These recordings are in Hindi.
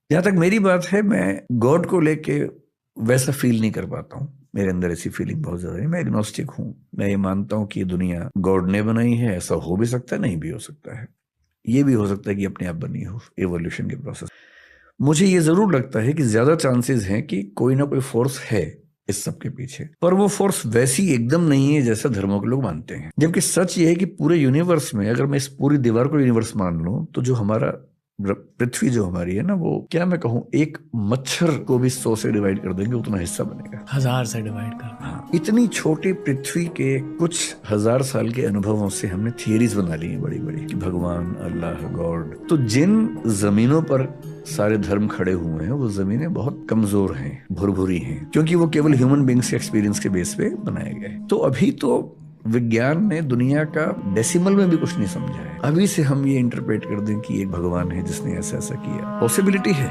जहां तक मेरी बात है, मैं गॉड को लेके वैसा फील नहीं कर पाता हूँ। मेरे अंदर ऐसी फीलिंग बहुत ज्यादा है। मैं एग्नोस्टिक हूँ। मैं ये मानता हूँ कि ये दुनिया गॉड ने बनाई है। ऐसा हो भी सकता है, नहीं भी हो सकता है। ये भी हो सकता है कि अपने आप बनी हो, एवोल्यूशन के प्रोसेस। मुझे ये जरूर लगता है कि ज्यादा चांसेस हैं कि कोई ना कोई फोर्स है इस सब के पीछे, पर वो फोर्स वैसी एकदम नहीं है जैसा धर्मों के लोग मानते हैं। जबकि सच ये है कि पूरे यूनिवर्स में, अगर मैं इस पूरी दीवार को यूनिवर्स मान लूं, तो जो हमारा पृथ्वी जो हमारी है ना, वो क्या मैं कहूँ, एक मच्छर को भी 100 से डिवाइड कर देंगे उतना हिस्सा बनेगा। 1000 से डिवाइड कर दें। हाँ, इतनी छोटी पृथ्वी के कुछ हजार साल के अनुभवों से हमने थियरीज बना ली हैं बड़ी बड़ी, कि भगवान, अल्लाह, गॉड। तो जिन जमीनों पर सारे धर्म खड़े हुए हैं, वो जमीनें बहुत कमजोर हैं, भुरभुरी हैं, क्योंकि वो केवल ह्यूमन बींग्स के एक्सपीरियंस के बेस पे बनाए गए। तो अभी तो विज्ञान ने दुनिया का डेसिमल में भी कुछ नहीं समझा है। अभी से हम ये इंटरप्रेट कर दें कि एक भगवान है जिसने ऐसा ऐसा किया, पॉसिबिलिटी है।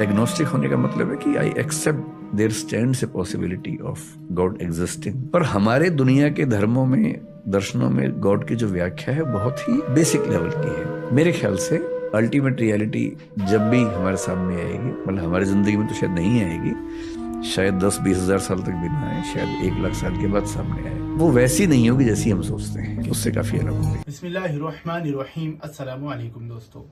एग्नोस्टिक होने का मतलब है कि I accept there stands a possibility of God existing. पर हमारे दुनिया के धर्मों में, दर्शनों में गॉड की जो व्याख्या है बहुत ही बेसिक लेवल की है। मेरे ख्याल से अल्टीमेट रियलिटी जब भी हमारे सामने आएगी, मतलब हमारी जिंदगी में तो शायद नहीं आएगी, शायद 10-20 हजार साल तक भी ना आए, शायद 1 लाख साल के बाद सामने आए, वो वैसी नहीं होगी जैसी हम सोचते हैं, उससे काफी अलग होगी। बिस्मिल्लाहिर्रहमानिर्रहीम। अस्सलाम वालेकुम दोस्तों।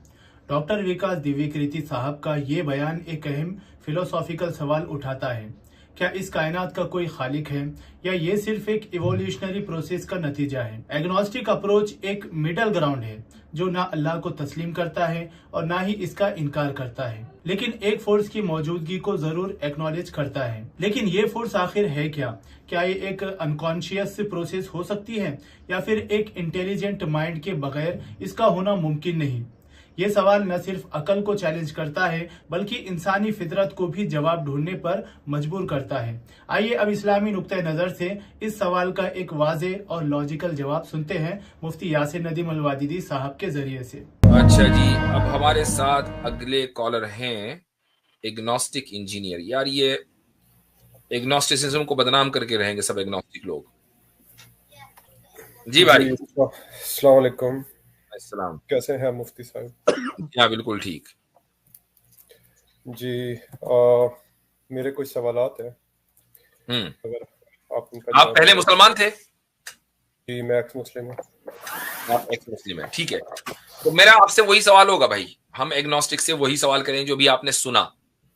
डॉक्टर विकास दिव्यकृति साहब का ये बयान एक अहम फिलोसॉफिकल सवाल उठाता है। क्या इस कायनात का कोई खालिक है या ये सिर्फ एक इवोल्यूशनरी प्रोसेस का नतीजा है? एग्नोस्टिक अप्रोच एक मिडल ग्राउंड है जो ना अल्लाह को तस्लीम करता है और ना ही इसका इनकार करता है, लेकिन एक फोर्स की मौजूदगी को जरूर एक्नॉलेज करता है। लेकिन ये फोर्स आखिर है क्या? क्या ये एक अनकॉन्शियस प्रोसेस हो सकती है या फिर एक इंटेलिजेंट माइंड के बगैर इसका होना मुमकिन नहीं? ये सवाल न सिर्फ अकल को चैलेंज करता है बल्कि इंसानी फितरत को भी जवाब ढूंढने पर मजबूर करता है। आइए अब इस्लामी नुक्ते नजर से इस सवाल का एक वाजे और लॉजिकल जवाब सुनते हैं मुफ्ती यासिर नदीम अल-वादिदी साहब के जरिए से। अच्छा जी, अब हमारे साथ अगले कॉलर हैं एग्नोस्टिक इंजीनियर। यार ये एग्नोस्टिसिज्म को बदनाम करके रहेंगे सब एग्नोस्टिक लोग। जी भाई। अस्सलाम वालेकुम। अस्सलाम। कैसे हैं मुफ्ती साहब? हाँ बिल्कुल ठीक जी, मेरे कुछ सवालात हैं, अगर आप उनका आप पहले मुसलमान थे? जी, मैं एक्स मुस्लिम हूँ। आप एक्स मुस्लिम हैं, ठीक है। तो मेरा आपसे वही सवाल होगा भाई, हम एग्नोस्टिक से वही सवाल करें जो भी आपने सुना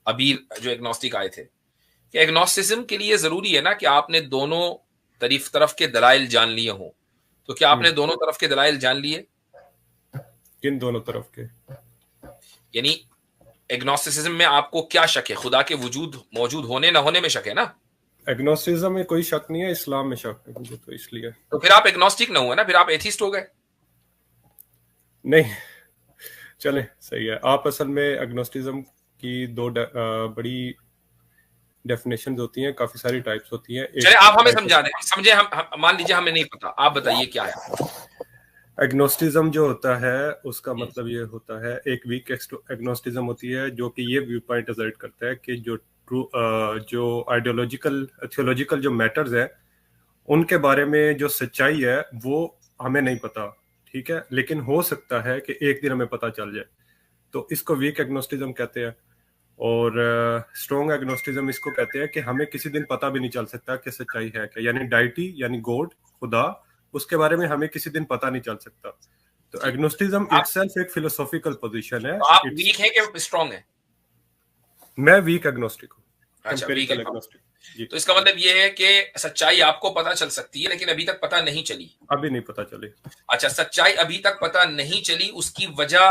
अभी, जो एग्नोस्टिक आए थे। कि एग्नोस्टिसिज्म के लिए जरूरी है ना कि आपने दोनों तरफ के दलाइल जान लिए हों। तो क्या आपने दोनों तरफ के दलाइल जान लिए? किन दोनों तरफ के? यानी एग्नोस्टिसिज्म में आपको क्या शक है? खुदा के मौजूद होने न होने में शक है ना? एग्नोस्टिसिज्म में कोई शक नहीं है, इस्लाम में शक है मुझे, तो इसलिए। तो फिर आप एग्नोस्टिक न हुए ना, फिर आप एथिस्ट हो गए। नहीं, चले सही है। आप असल में एग्नोस्टिसिज्म की दो बड़ी डेफिनेशंस होती हैं, काफी सारी टाइप्स होती हैं। चले आप हमें समझा दें, समझे हम मान लीजिए हमें नहीं पता, आप बताइए क्या है एग्नोस्टिज्म। जो होता है उसका मतलब ये होता है, एक वीक एग्नोस्टिज्म होती है जो कि ये व्यू पॉइंट असर्ट करता है कि जो आइडियोलॉजिकल थियोलॉजिकल जो मैटर्स है उनके बारे में जो सच्चाई है वो हमें नहीं पता, ठीक है, लेकिन हो सकता है कि एक दिन हमें पता चल जाए, तो इसको वीक एग्नोस्टिज्म कहते हैं। और स्ट्रॉन्ग एग्नोस्टिज्म इसको कहते हैं कि हमें किसी दिन पता भी नहीं चल सकता कि सच्चाई है क्या, यानी डाइटी यानी गॉड, खुदा, उसके बारे में हमें किसी दिन पता नहीं चल सकता। तो एग्नोस्टिज्म इटसेल्फ एक फिलोसॉफिकल पोजीशन है। तो आप वीक है कि स्ट्रॉन्ग है? मैं वीक एग्नोस्टिक हूँ। अच्छा, वीक एग्नोस्टिक। तो इसका मतलब ये है कि सच्चाई आपको पता चल सकती है लेकिन अभी तक पता नहीं चली। अभी नहीं पता चली। अच्छा, सच्चाई अभी तक पता नहीं चली, उसकी वजह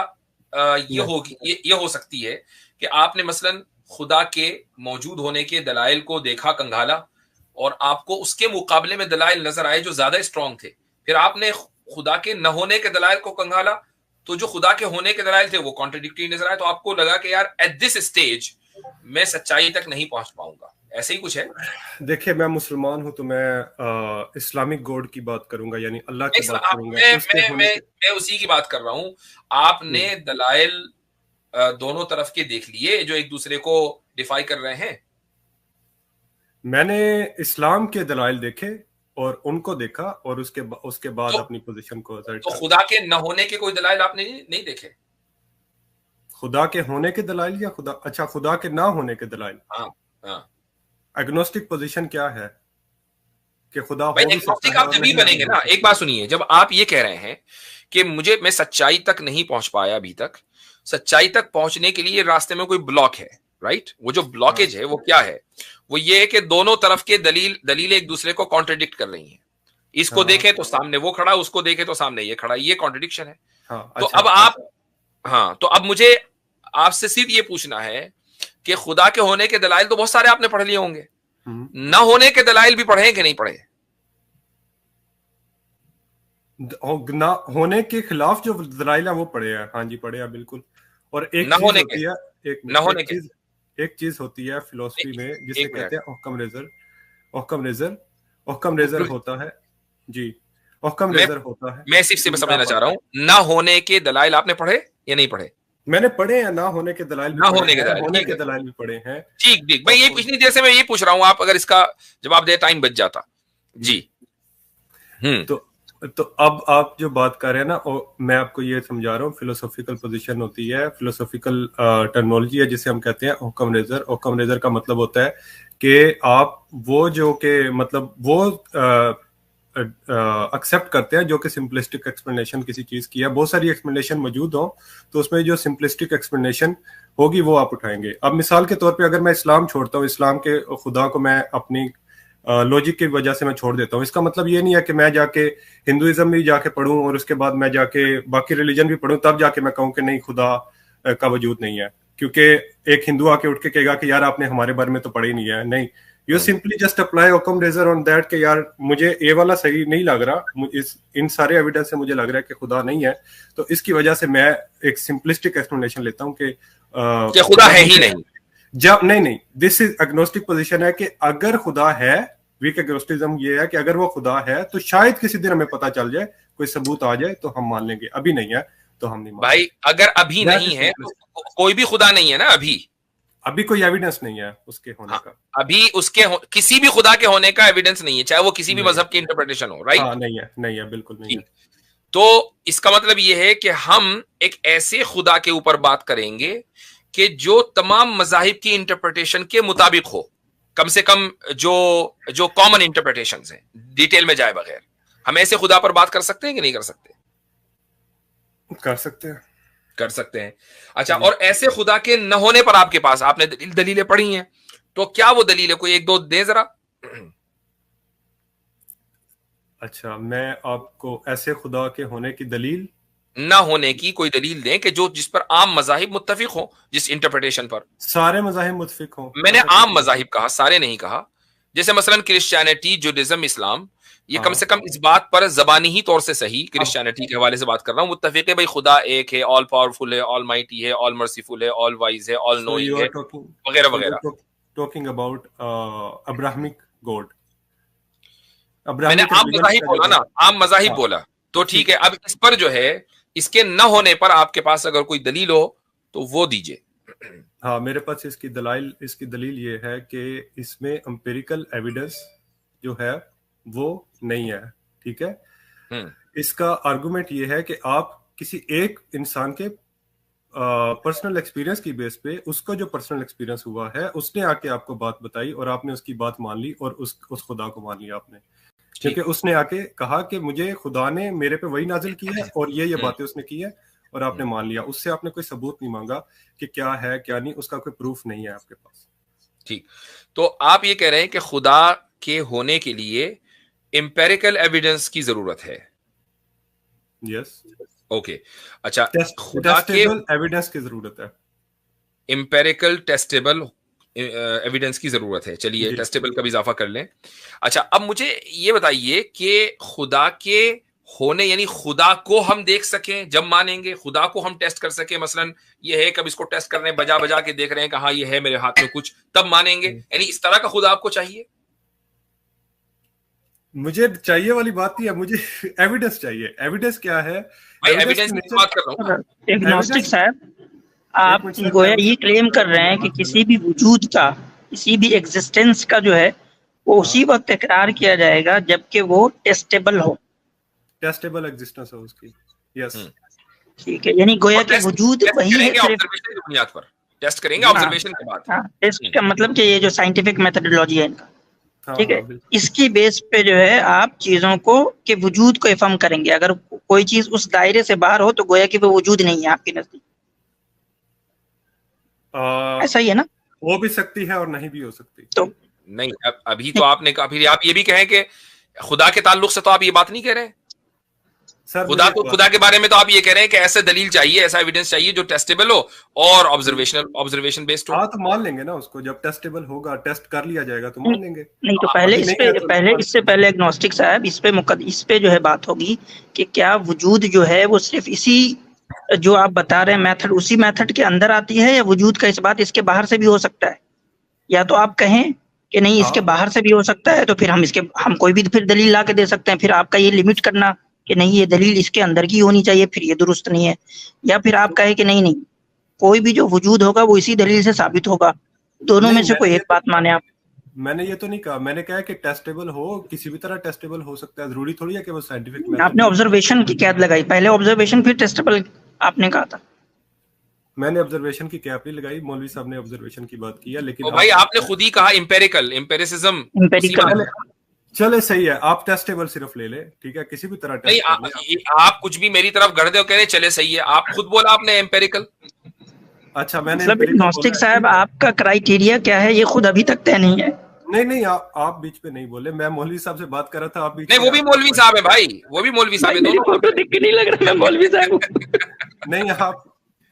ये हो सकती है कि आपने मसलन खुदा के मौजूद होने के दलाइल को देखा, कंघाला, और आपको उसके मुकाबले में दलाइल नजर आए जो ज्यादा स्ट्रांग थे। फिर आपने खुदा के न होने के दलाइल को कंघाला, तो जो खुदा के होने के दलाइल थे वो कॉन्ट्रडिक्टरी नजर आए। तो आपको लगा कि यार एट दिस स्टेज मैं सच्चाई तक नहीं पहुंच पाऊंगा। ऐसे ही कुछ है। देखिए, मैं मुसलमान हूं तो मैं इस्लामिक गॉड की बात करूंगा, यानी अल्लाह की बात करूंगा। मैं उसी की बात कर रहा हूं। आपने दलाइल दोनों तरफ के देख लिए जो एक दूसरे को डिफाई कर रहे हैं। मैंने इस्लाम के दलाइल देखे और उनको देखा और उसके बाद अपनी पोजीशन को तो खुदा के न होने के कोई दलाइल आपने नहीं देखे? खुदा के होने के दलाइल या खुदा के ना होने के दलाइल? हाँ। एग्नोस्टिक पोजीशन क्या है कि खुदा हो भाई भी एग्नोस्टिक सकता है आप और तभी नहीं बनेंगे ना, एक बात सुनिए, जब आप ये कह रहे हैं कि मैं सच्चाई तक नहीं पहुंच पाया अभी तक, सच्चाई तक पहुंचने के लिए रास्ते में कोई ब्लॉक है, राइट? वो जो ब्लॉकेज है वो क्या है? वो ये है कि दोनों तरफ के दलील एक दूसरे को कॉन्ट्रडिक्ट कर रही हैं। इसको देखें तो सामने वो खड़ा, उसको देखें तो सामने ये खड़ा, ये कॉन्ट्रडिक्शन है। तो अब आप, हाँ, तो अब मुझे आपसे सिर्फ ये पूछना है कि खुदा के होने के दलाइल तो बहुत सारे आपने पढ़ लिए होंगे, न होने के दलाइल भी पढ़े कि नहीं पढ़े? ना होने के खिलाफ जो दलाइल है वो पढ़े हैं, हाँ जी पढ़े हैं बिल्कुल। और एक न चीज होने होती के, है, न होने के, एक चीज होती है फिलोसफी में जिसे एक कहते हैं ओक्कम रेजर होता है जी, ओक्कम रेजर होता है। मैं सिर्फ समझना चाह रहा हूं, ना होने के दलाइल आपने पढ़े या नहीं पढ़े? मैंने पढ़े हैं, ना होने के दलाइल भी होने के दलाइल, होने के दलाइल भी पढ़े हैं। ठीक भाई, ये पिछली देर से मैं ये पूछ रहा हूं, आप अगर इसका जवाब दे टाइम बच जाता जी। तो अब आप जो बात कर रहे हैं ना, मैं आपको ये समझा रहा हूँ, फिलोसॉफिकल पोजीशन होती है, फिलोसॉफिकल टर्मिनोलॉजी है जिसे हम कहते हैं ओक्कम रेजर। ओक्कम रेजर का मतलब होता है कि आप वो जो के मतलब वो एक्सेप्ट करते हैं जो कि सिंपलिस्टिक एक्सप्लेनेशन किसी चीज की है। बहुत सारी एक्सप्लेनेशन मौजूद हो तो उसमें जो सिंपलिस्टिक एक्सप्लेनेशन होगी वो आप उठाएंगे। अब मिसाल के तौर पे अगर मैं इस्लाम छोड़ता हूँ, इस्लाम के खुदा को मैं अपनी लॉजिक की वजह से मैं छोड़ देता हूँ, इसका मतलब ये नहीं है कि मैं जाके हिंदुइज्म भी जाके पढ़ूं और उसके बाद मैं जाके बाकी रिलीजन भी पढ़ूं तब जाके मैं कहूँ कि नहीं खुदा का वजूद नहीं है, क्योंकि एक हिंदू आके उठ के कहेगा कि यार आपने हमारे बारे में तो पढ़ा ही नहीं है। नहीं, you simply just apply Occam razor on that कि यार मुझे ये वाला सही नहीं लग रहा, इन सारे एविडेंस से मुझे लग रहा है कि खुदा नहीं है, तो इसकी वजह से मैं एक सिंपलिस्टिक एक्सप्लेनेशन लेता हूँ कि खुदा है ही नहीं। जब नहीं, दिस इज एग्नोस्टिक पोजीशन है कि अगर खुदा है, वीक एग्नोस्टिज्म ये है कि अगर वो खुदा है तो शायद किसी दिन हमें पता चल जाए, कोई सबूत आ जाए तो हम मान लेंगे, अभी नहीं है तो हम नहीं मान भाई अगर अभी नहीं है तो कोई भी खुदा नहीं है ना, अभी कोई एविडेंस नहीं है उसके होने का, अभी उसके किसी भी खुदा के होने का एविडेंस नहीं है, चाहे वो किसी भी मजहब की इंटरप्रिटेशन हो, राइट? नहीं है बिल्कुल नहीं है। तो इसका मतलब ये है कि हम एक ऐसे खुदा के ऊपर बात करेंगे कि जो तमाम मजाहिब की इंटरप्रिटेशन के मुताबिक हो, कम से कम जो कॉमन इंटरप्रिटेशंस हैं, डिटेल में जाए बगैर। हम ऐसे खुदा पर बात कर सकते हैं कि नहीं कर सकते? कर सकते हैं। अच्छा, और ऐसे खुदा के न होने पर आपके पास, आपने दलीलें पढ़ी हैं, तो क्या वो दलील है? कोई एक दो दे जरा। अच्छा, मैं आपको ऐसे खुदा के होने की दलील, ना होने की कोई दलील दें कि जिस पर आम मजाहिब मुत्तफिक हो, जिस इंटरप्रिटेशन पर सारे मजाहिब मुत्तफिक हो। मैंने आम मजाहिब कहा, सारे नहीं कहा। जैसे मसलन क्रिश्चियनिटी, जुडाइज्म, इस्लाम, ये कम से कम इस बात पर जबानी ही तौर से सही, क्रिश्चियनिटी के हवाले से बात कर रहा हूँ, मुत्तफिक है भाई खुदा एक है, ऑल पावरफुल है, ऑल माइटी है, ऑल मर्सीफुल है, ऑल वाइज है, ऑल नोइंग है, वगैरह वगैरह। Talking about Abrahamic God. मैंने आम मजाहिब बोला ना, आम मजाहिब बोला, तो ठीक है। अब इस पर जो है, इसके न होने पर आपके पास अगर कोई दलील हो तो वो दीजिए। हाँ, मेरे पास इसकी दलील ये है कि इसमें एम्पिरिकल एविडेंस जो है वो नहीं है, ठीक है। इसका आर्गुमेंट ये है कि आप किसी एक इंसान के पर्सनल एक्सपीरियंस की बेस पे, उसको जो पर्सनल एक्सपीरियंस हुआ है उसने आके आपको बात बताई और आपने उसकी बात मान ली और उस खुदा को मान लिया आपने, क्योंकि उसने आके कहा कि मुझे खुदा ने मेरे पे वही नाजिल की है और ये बातें उसने की है और आपने मान लिया। उससे आपने कोई सबूत नहीं मांगा कि क्या है क्या नहीं, उसका कोई प्रूफ नहीं है आपके पास। ठीक, तो आप ये कह रहे हैं कि खुदा के होने के लिए एम्पिरिकल एविडेंस की जरूरत है। Yes, okay. अच्छा, टेस्टेबल एविडेंस की जरूरत है, एम्पिरिकल टेस्टेबल एविडेंस की जरूरत है। चलिए, टेस्टेबल का भी इजाफा कर लें। अच्छा, अब मुझे ये बताइए कि खुदा के होने, यानी खुदा को हम देख सकें जब मानेंगे, खुदा को हम टेस्ट कर सकें, मसलन ये है, कब इसको टेस्ट कर रहे हैं, बजा के देख रहे हैं कि हाँ ये है मेरे हाथ में कुछ, तब मानेंगे? यानी इस तरह का खुदा आपको चाहिए? मुझे चाहिए वाली बात ही है, मुझे एविडेंस चाहिए। एविडेंस क्या है? एविडेंस की बात कर रहा हूं। एग्नोस्टिक साहब, आप गोया ये क्लेम कर रहे हैं कि किसी भी वजूद का, किसी भी एग्जिस्टेंस का जो है वो उसी वक्त इकरार किया जाएगा जबकि वो टेस्टेबल हो, टेस्टेबल एग्जिस्टेंस हो उसकी। यस, ठीक है, यानी गोया के वजूद वही है, सिर्फ ऑब्जर्वेशन की बुनियाद पर टेस्ट करेंगे, ऑब्जर्वेशन के बाद। हाँ, टेस्ट का मतलब कि ये जो साइंटिफिक मेथोडोलॉजी है इनका, ठीक है, इसकी बेस पे जो है आप चीजों को के वजूद को इफर्म करेंगे। अगर कोई चीज उस दायरे से बाहर हो तो गोया कि वो वजूद नहीं है आपके नजदीक, ऐसा ही है ना? हो भी सकती है और नहीं भी हो सकती। तो नहीं, अभी तो आपने कहा, फिर आप ये भी कहें कि खुदा के ताल्लुक से तो आप ये बात नहीं कह रहे सर। खुदा के बारे में तो आप ये कह रहे हैं कि ऐसा दलील चाहिए, ऐसा एविडेंस चाहिए जो टेस्टेबल हो और ऑब्जर्वेशन बेस्ड हो। हाँ, तो मान लेंगे ना उसको, जब टेस्टेबल होगा, टेस्ट कर लिया जाएगा तो मान लेंगे। नहीं तो इससे पहले एग्नोस्टिक साहब इस पे जो है बात होगी कि क्या वजूद जो है वो सिर्फ इसी जो आप बता रहे हैं मेथड, उसी मेथड के अंदर आती है, या वजूद का इस बात इसके बाहर से भी हो सकता है? या तो आप कहें कि नहीं इसके बाहर से भी हो सकता है, तो फिर हम कोई भी फिर दलील ला के दे सकते हैं। फिर आपका ये लिमिट करना कि नहीं ये दलील इसके अंदर की होनी चाहिए, फिर ये दुरुस्त नहीं है। या फिर आप कहें कि नहीं कोई भी जो वजूद होगा वो इसी दलील से साबित होगा। दोनों में से कोई एक बात माने आप। मैंने ये तो नहीं कहा, मैंने कहा कि टेस्टेबल हो, किसी भी तरह टेस्टेबल हो सकता है, जरूरी थोड़ी है कि वो साइंटिफिक। आपने ऑब्जर्वेशन की कैद लगाई, पहले ऑब्जर्वेशन फिर टेस्टेबल आपने कहा था। मैंने ऑब्जर्वेशन की कैप नहीं लगाई, मौलवी साहब ने ऑब्जर्वेशन की बात की है। लेकिन भाई आपने खुद ही कहा एम्पेरिसिज्म। चले सही है, आप टेस्टेबल सिर्फ ले ले, ठीक है, किसी भी तरह नहीं, आप कुछ भी मेरी तरफ गढ़ दे, कह रहे चले सही है, आप खुद बोला आपने एम्पेरिकल। अच्छा, मैंने मतलब एग्नोस्टिक साहब आपका क्राइटेरिया क्या है ये खुद अभी तक तय नहीं है। नहीं, आप बीच पे नहीं बोले, मैं मौलवी साहब से बात कर रहा था, आप बीच नहीं, वो भी मौलवी साहब है भाई, वो भी मौलवी साहब है, दोनों फोटो देख के नहीं लग रहा मैं मौलवी साहब हूं। नहीं,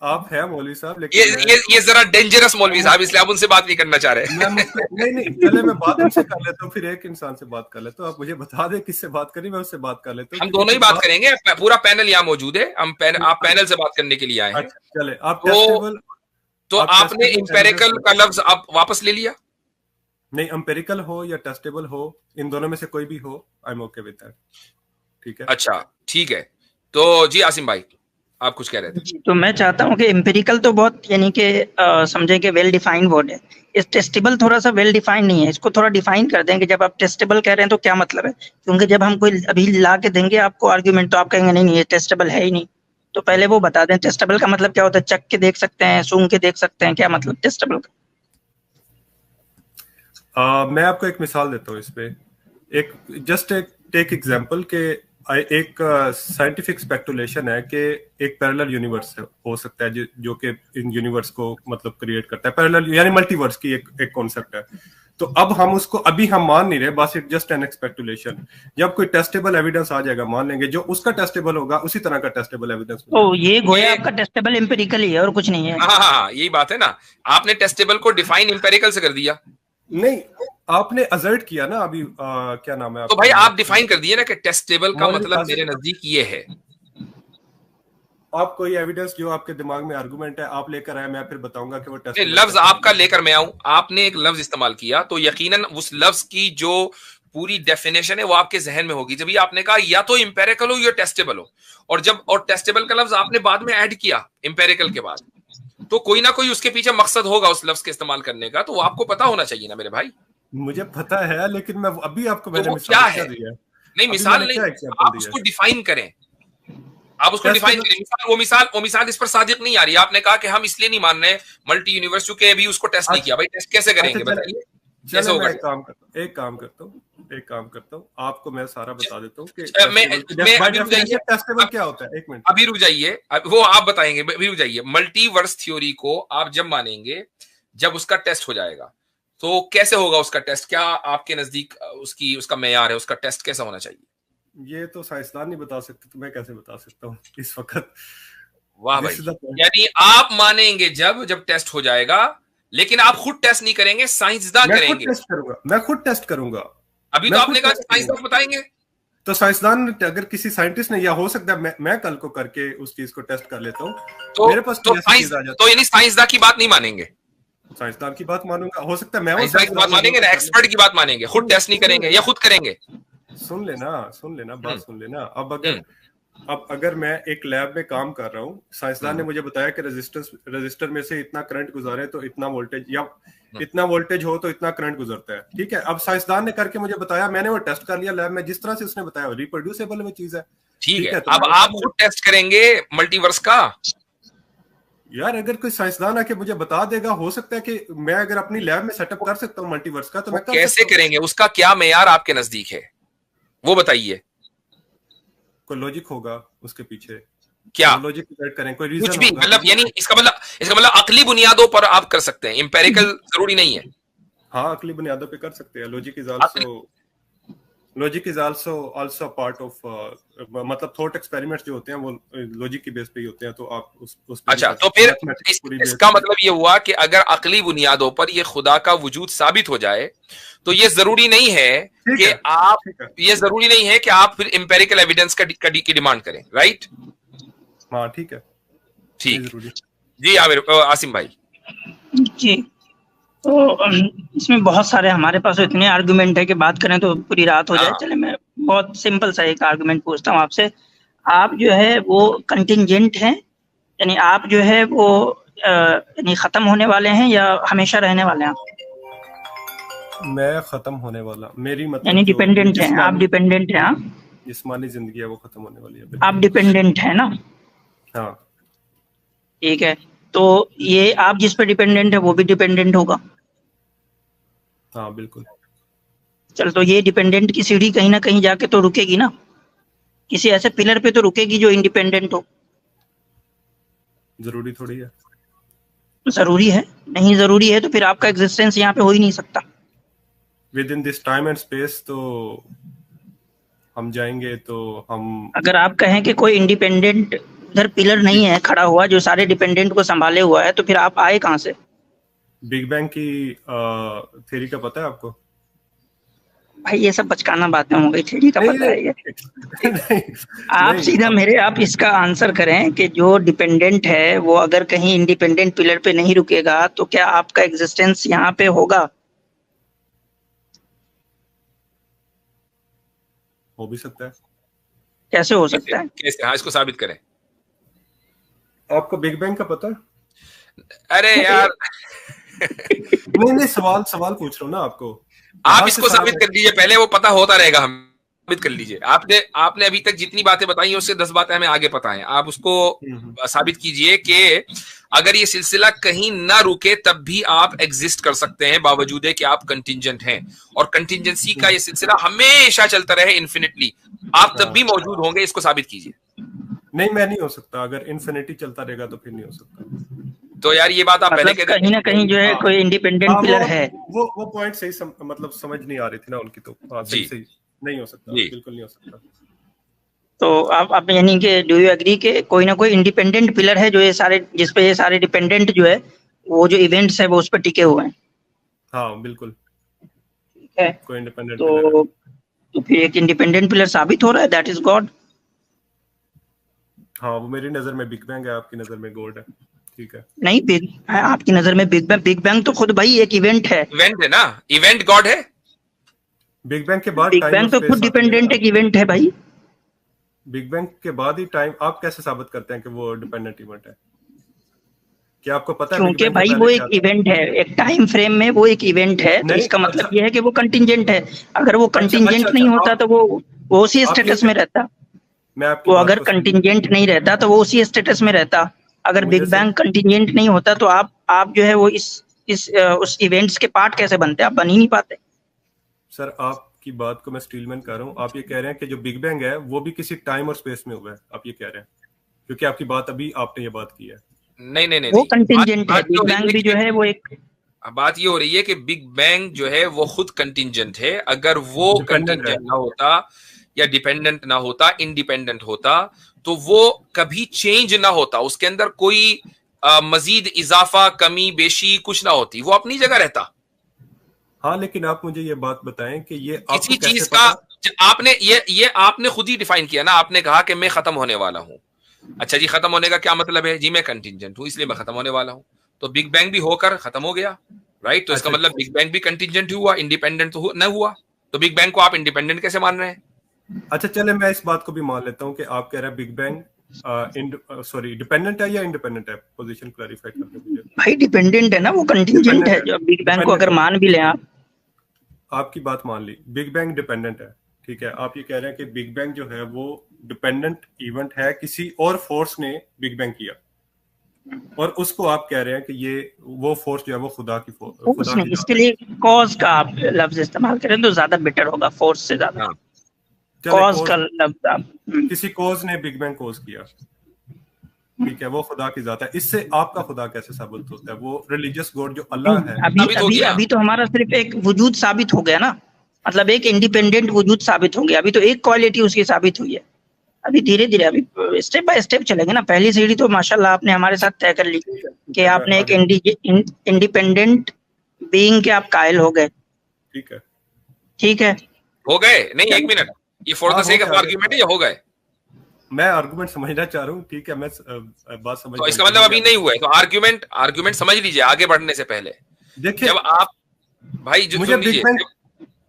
आप है मौलवी साहब, लेकिन ये जरा डेंजरस मौलवी साहब, इसलिए आप उनसे बात नहीं करना चाह रहे। नहीं, चले मैं बात उनसे कर लेता हूँ, फिर एक इंसान से बात कर लेता हूँ। आप मुझे बता दें किससे बात करी, मैं उससे बात कर लेता हूँ। हम दोनों ही बात करेंगे, पूरा पैनल यहाँ मौजूद है, आप पैनल से बात करने के लिए आए हैं। चले, आप टेस्टेबल, तो आपने एम्पेरिकल का लफ्ज आप वापस ले लिया। नहीं, एम्पेरिकल हो या टेस्टेबल हो, इन दोनों में से कोई भी हो, I am okay with that, ठीक है। अच्छा, ठीक है। तो जी आसिम भाई, आप कुछ कह रहे थे। तो मैं चाहता हूँ कि एम्पेरिकल तो बहुत यानी कि समझे कि वेल डिफाइंड वर्ड है, इस टेस्टेबल थोड़ा सा वेल डिफाइंड नहीं है। इसको थोड़ा डिफाइन कर दें कि जब आप टेस्टेबल कह रहे हैं तो क्या मतलब है, क्योंकि जब हम कोई अभी ला के देंगे आपको आर्ग्यूमेंट, तो आप कहेंगे नहीं ये टेस्टेबल है ही नहीं। तो पहले वो बता दें टेस्टेबल का मतलब क्या होता है। चख के देख सकते हैं, सूंघ के देख सकते हैं, क्या मतलब टेस्टेबल का? मैं आपको एक मिसाल देता हूँ इस पे। टेक एग्जांपल के एक साइंटिफिक स्पेकुलेशन है कि एक पैरेलल यूनिवर्स हो सकता है जो कि इन यूनिवर्स को मतलब क्रिएट करता है। पैरेलल यानी मल्टीवर्स की एक कॉन्सेप्ट है। तो अब हम उसको अभी हम मान नहीं रहे, बस इट जस्ट एन स्पेकुलेशन। जब कोई टेस्टेबल एविडेंस आ जाएगा मान लेंगे, जो उसका टेस्टेबल होगा उसी तरह का टेस्टेबल एविडेंस। ओ, ये गोया आपका टेस्टेबल एम्पिरिकल ही है और कुछ नहीं है। हाँ, यही बात है ना, आपने टेस्टेबल को डिफाइन एम्पेरिकल से कर दिया। नहीं, आपने अजर्ट किया ना अभी, क्या नाम है तो भाई आप डिफाइन कर दिए ना कि टेस्टेबल का मतलब मेरे नजदीक ये है। आप कोई एविडेंस जो आपके दिमाग में आर्गुमेंट है आप लेकर आए, मैं फिर बताऊंगा कि वो टेस्टेबल। लफ्ज आपका लेकर मैं आऊं, आपने एक लफ्ज इस्तेमाल किया तो यकीनन उस लफ्ज की जो पूरी डेफिनेशन है वो आपके जहन में होगी। जब आपने कहा या तो इंपेरिकल हो या टेस्टेबल हो, और टेस्टेबल का लफ्ज आपने बाद में ऐड किया इंपेरिकल के बाद, तो कोई ना कोई उसके पीछे मकसद होगा उस लफ्ज के इस्तेमाल करने का, तो वो आपको पता होना चाहिए ना मेरे भाई। मुझे पता है, लेकिन मैं अभी आपको तो क्या है? नहीं, मिसाल नहीं, आप उसको डिफाइन करें, आप उसको डिफाइन करें। वो मिसाल इस पर सादिक नहीं आ रही। आपने कहा कि हम इसलिए नहीं मान रहे मल्टी यूनिवर्स क्योंकि अभी उसको टेस्ट नहीं किया। भाई टेस्ट कैसे करेंगे बताइए? कैसे होगा? एक काम करता हूँ, आपको मैं सारा बता देता हूँ कि टेस्टेबल क्या होता है। एक मिनट, अभी रुक जाइए, वो आप बताएंगे। अभी रुक जाइए। मल्टीवर्स थ्योरी को आप जब मानेंगे जब उसका टेस्ट हो जाएगा, तो कैसे होगा उसका टेस्ट? क्या आपके नजदीक उसका मेयार है, उसका टेस्ट कैसा होना चाहिए? ये तो साइंसदान नहीं बता सकते, तो मैं कैसे बता सकता हूँ इस वक्त? वाह भाई, यानी आप मानेंगे जब टेस्ट हो जाएगा, लेकिन आप खुद टेस्ट नहीं करेंगे, साइंसदान करेंगे। मैं खुद टेस्ट करूंगा। अभी तो आपने कहा साइंसदान बताएंगे, तो साइंसदान अगर किसी साइंटिस्ट ने, या हो सकता है मैं कल को करके उस चीज को टेस्ट कर लेता हूँ, तो मेरे पास तो यानी साइंसदान की बात नहीं मानेंगे? साइंसदान की बात मानूंगा। हो सकता है मैं की बात मानेंगे ना, एक्सपर्ट की बात मानेंगे, खुद टेस्ट नहीं करेंगे या खुद करेंगे? सुन लेना बात सुन लेना। अब अगर मैं एक लैब में काम कर रहा हूँ, साइंसदान ने मुझे बताया कि रजिस्टर में से इतना करंट गुजारे तो इतना वोल्टेज, या इतना वोल्टेज हो तो इतना करंट गुजरता है, ठीक है। अब साइंसदान ने करके मुझे बताया, मैंने वो टेस्ट कर लिया लैब में, जिस तरह से उसने बताया रिप्रोड्यूसेबल वो चीज है। ठीक है, तो अब आप खुद टेस्ट करेंगे मल्टीवर्स का। यार अगर कोई साइंसदान आके मुझे बता देगा, हो सकता है कि मैं अगर अपनी लैब में सेटअप कर सकता हूँ मल्टीवर्स का, तो मैं कर कैसे सकता हूँ। करेंगे, उसका क्या मेयार आपके नजदीक है वो बताइए। कोई लॉजिक होगा उसके पीछे, क्या लॉजिक करें, कोई कुछ रीजन भी, होगा। मतलब यानी इसका मतलब अकली बुनियादों पर आप कर सकते हैं, इंपेरिकल जरूरी नहीं है। हाँ, अकली बुनियादों पे कर सकते हैं। Logic is also part of, मतलब थॉट एक्सपेरिमेंट्स जो होते हैं वो लॉजिक की बेस पे ही होते हैं, तो आप उस पे अच्छा, तो फिर इसका मतलब ये हुआ कि अगर अकली बुनियादों पर ये खुदा का वजूद साबित हो जाए तो ये जरूरी नहीं है कि आप फिर इंपेरिकल एविडेंस की डिमांड करें, राइट? हाँ ठीक है, ठीक जी। आसिम भाई जी, तो इसमें बहुत सारे हमारे पास इतने आर्गुमेंट है कि बात करें तो पूरी रात हो जाए। चले, मैं बहुत सिंपल सा एक आर्गुमेंट पूछता हूँ आपसे। आप जो है वो कंटिंजेंट हैं, यानी आप जो है वो यानी खत्म होने वाले हैं या हमेशा रहने वाले हैं? मैं खत्म होने वाला, मेरी मतलब यानी डिपेंडेंट हैं आप, डिपेंडेंट हैं। जिस्मानी जिंदगी है वो खत्म होने वाली है। आप डिपेंडेंट हैं ना? हाँ ठीक है, तो ये आप जिस पे डिपेंडेंट है वो भी डिपेंडेंट होगा। हाँ बिल्कुल। चल, तो ये डिपेंडेंट की सीढ़ी कहीं ना कहीं जाके तो रुकेगी ना, किसी ऐसे पिलर पे तो रुकेगी जो इंडिपेंडेंट हो। जरूरी थोड़ी है। जरूरी है? नहीं जरूरी है तो फिर आपका एग्जिस्टेंस यहाँ पे हो ही नहीं सकता। With in this time and space तो हम जाएंगे, तो हम अगर आप कहें कि कोई इंडिपेंडेंट उधर पिलर नहीं है खड़ा हुआ जो सारे डिपेंडेंट को संभाले हुआ है, तो फिर आप आए कहाँ से? बिग बैंग की थ्योरी का पता है आपको? भाई ये सब बचकाना बातें हो गई, थ्योरी का पता है ये? आप सीधा मेरे आप इसका आंसर करें कि जो डिपेंडेंट है वो अगर कहीं इंडिपेंडेंट पिलर पे नहीं रुकेगा तो क्या आपका एग्जिस्टेंस यहाँ पे होगा? हो भी सकता है। कैसे हो सकता है? कैसे? हाँ, इसको साबित करें। आपको बिग बैंग का पता है? अरे यार नहीं, सवाल पूछ रहा हूँ ना आपको। आप इसको साबित कर लीजिए पहले, वो पता होता रहेगा, हम साबित कर लीजिए। आपने अभी तक जितनी बातें बताई हैं उससे 10 बातें हमें आगे पता है। आप उसको साबित कीजिए कि अगर ये सिलसिला कहीं ना रुके तब भी आप एग्जिस्ट कर सकते हैं, बावजूद है कि आप कंटिंजेंट हैं, और कंटिंजेंसी का ये सिलसिला हमेशा चलता रहे इन्फिनिटली, आप तब भी मौजूद होंगे। इसको साबित कीजिए। नहीं, मैं नहीं हो सकता। अगर इन्फिनिटी चलता रहेगा तो फिर नहीं हो सकता। तो यार ये बात आप पहले कहते कहीं ना कहीं जो है कोई इंडिपेंडेंट पिलर है। वो पॉइंट सही मतलब समझ नहीं आ रही थी ना उनकी, तो सही नहीं हो सकता, बिल्कुल नहीं हो सकता। तो आप यानी कि डू यू एग्री के कोई ना कोई इंडिपेंडेंट पिलर है जो ये सारे, जिस पे ये सारे डिपेंडेंट जो है वो जो इवेंट्स है वो उस पर टिके हुए हैं? हाँ बिल्कुल, ठीक है। कोई इंडिपेंडेंट तो फिर एक इंडिपेंडेंट पिलर साबित हो रहा है, दैट इज गॉड। हाँ, वो मेरी नजर में बिग बैंग है, आपकी नजर में गॉड है। ठीक है। नहीं, आपकी नजर में बिग बैंग तो खुद भाई एक इवेंट है। इवेंट है ना, इवेंट गॉड है। बिग बैंग के बाद बिग बैंग तो खुद डिपेंडेंट एक इवेंट है भाई। बिग बैंग के बाद ही टाइम, आप कैसे साबित करते हैं कि वो डिपेंडेंट इवेंट है? क्या आपको पता है? क्योंकि भाई वो एक इवेंट है, एक टाइम फ्रेम में वो एक इवेंट है, तो इसका मतलब ये है कि वो कंटिंजेंट है। अगर वो कंटिंजेंट नहीं होता तो वो उसी स्टेटस में रहता। वो अगर कंटिंजेंट नहीं रहता तो वो उसी स्टेटस में रहता। अगर बिग बैंग कंटिंजेंट नहीं होता तो आप जो है वो उस इवेंट्स के पार्ट कैसे बनते? आप बन ही नहीं पाते। सर, आपकी बात को मैं स्टीलमैन कर रहा हूँ। आप ये कह रहे हैं कि जो बिग बैंग है वो भी किसी टाइम और स्पेस में हुआ है, आप ये कह रहे हैं? क्योंकि आपकी बात अभी आपने ये बात की है। नहीं, वो कंटिंजेंट है। बिग बैंग भी जो है वो एक, बात ये हो रही है कि बिग बैंग जो है वो खुद कंटिंजेंट है। अगर वो कंटिंजेंट ना होता या डिपेंडेंट ना होता, इंडिपेंडेंट होता, तो वो कभी चेंज ना होता, उसके अंदर कोई मजीद इजाफा, कमी बेशी कुछ ना होती, वो अपनी जगह रहता। हाँ, लेकिन आप मुझे ये बात बताएं कि ये किसी चीज का आपने ये आपने खुद ही डिफाइन किया ना। आपने कहा कि मैं खत्म होने वाला हूं। अच्छा जी, खत्म होने का क्या मतलब है जी? मैं कंटिंजेंट हूं इसलिए मैं खत्म होने वाला हूं। तो बिग बैंग भी होकर खत्म हो गया, राइट? तो इसका मतलब बिग बैंग भी कंटिंजेंट हुआ, इंडिपेंडेंट तो न हुआ। तो बिग बैंग को आप इंडिपेंडेंट कैसे मान रहे हैं? अच्छा चले, मैं इस बात को भी मान लेता हूं कि आप कह रहे हैं बिग बैंग डिपेंडेंट है या इंडिपेंडेंट है। पोजीशन क्लैरिफाई करके मुझे। भाई डिपेंडेंट है ना, वो कंटिंजेंट है। जो बिग बैंग को अगर मान भी लें आप, आपकी बात मान ली, बिग बैंग डिपेंडेंट है, ठीक है, आप ये कह रहे हैं कि बिग बैंग जो है वो डिपेंडेंट इवेंट है, किसी और फोर्स ने बिग बैंग किया, और उसको आप कह रहे हैं कि ये वो फोर्स जो है वो खुदा की फोर्स नहीं, इसके लिए कॉज का आप लफ्ज इस्तेमाल करें तो ज्यादा बेटर होगा, फोर्स से ज्यादा। हाँ। कॉज का लफ्ज आप किसी कॉज ने बिग बैंग कॉज किया, ठीक है, वो खुदा की जात है। इससे आपका खुदा कैसे साबित होता है? वो रिलीजियस गॉड जो अल्लाह है। अभी तो हमारा सिर्फ एक वजूद साबित हो गया ना, मतलब एक इंडिपेंडेंट वजूद साबित हो गया। अभी तो एक क्वालिटी उसकी साबित हुई है। अभी धीरे धीरे, अभी स्टेप बाय स्टेप चलेंगे ना। पहली सीढ़ी तो माशाल्लाह आपने हमारे साथ तय कर ली कि आपने एक इंडिपेंडेंट बीइंग के आप कायल हो गए। ठीक है, हो गए नहीं, एक मिनट, ये for the sake of argument है या हो गए? मैं आर्गुमेंट समझना चाह रहा हूँ, ठीक है, मैं बात समझ। तो इसका मतलब अभी नहीं हुआ है, तो आर्गुमेंट समझ लीजिए आगे बढ़ने से पहले। देखिए, जब आप भाई जो सुन लीजिए,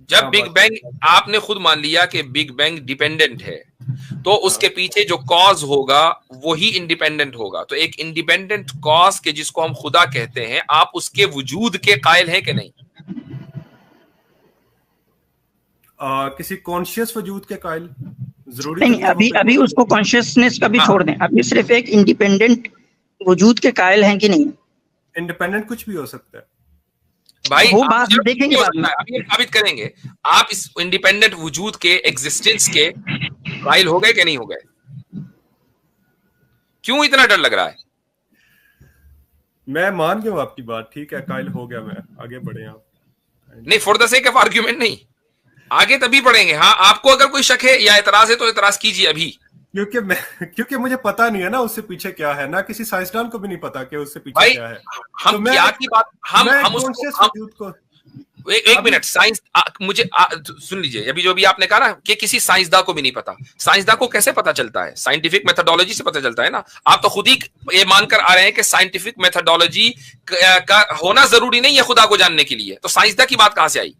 जब बिग बैंग आपने खुद मान लिया कि बिग बैंग डिपेंडेंट है, तो उसके पीछे जो कॉज होगा वही इंडिपेंडेंट होगा। तो एक इंडिपेंडेंट कॉज के जिसको हम खुदा कहते हैं, आप उसके वजूद के कायल हैं कि नहीं? किसी कॉन्शियस वजूद के कायल जरूरी नहीं, अभी उसको कॉन्शियसनेस का भी छोड़ दें। अभी सिर्फ एक इंडिपेंडेंट वजूद के कायल हैं कि नहीं? इंडिपेंडेंट कुछ भी हो सकता है भाई, वो बात देखेंगे बाद में, अभी साबित करेंगे। आप इस इंडिपेंडेंट वजूद के एग्जिस्टेंस के कायल हो गए कि नहीं हो गए? क्यों इतना डर लग रहा है? मैं मान गया हूं आपकी बात, ठीक है, कायल हो गया मैं। आगे बढ़े आप। नहीं, for the sake of argument नहीं, आगे तभी बढ़ेंगे। हाँ, आपको अगर कोई शक है या एतराज है तो एतराज कीजिए अभी, क्योंकि मुझे पता नहीं है ना उससे पीछे क्या है, ना किसी साइंसदान को भी नहीं पता कि उससे पीछे क्या है। हम तो क्या की बात, हम उसको एक मिनट, साइंस मुझे सुन लीजिए। अभी जो भी आपने कहा ना कि किसी साइंसदान को भी नहीं पता, साइंसदान को कैसे पता चलता है? साइंटिफिक मेथोडोलॉजी से पता चलता है ना। आप तो खुद ही ये मानकर आ रहे हैं कि साइंटिफिक मेथोडोलॉजी का होना जरूरी नहीं है खुदा को जानने के लिए, तो साइंसदान की बात कहां से आई?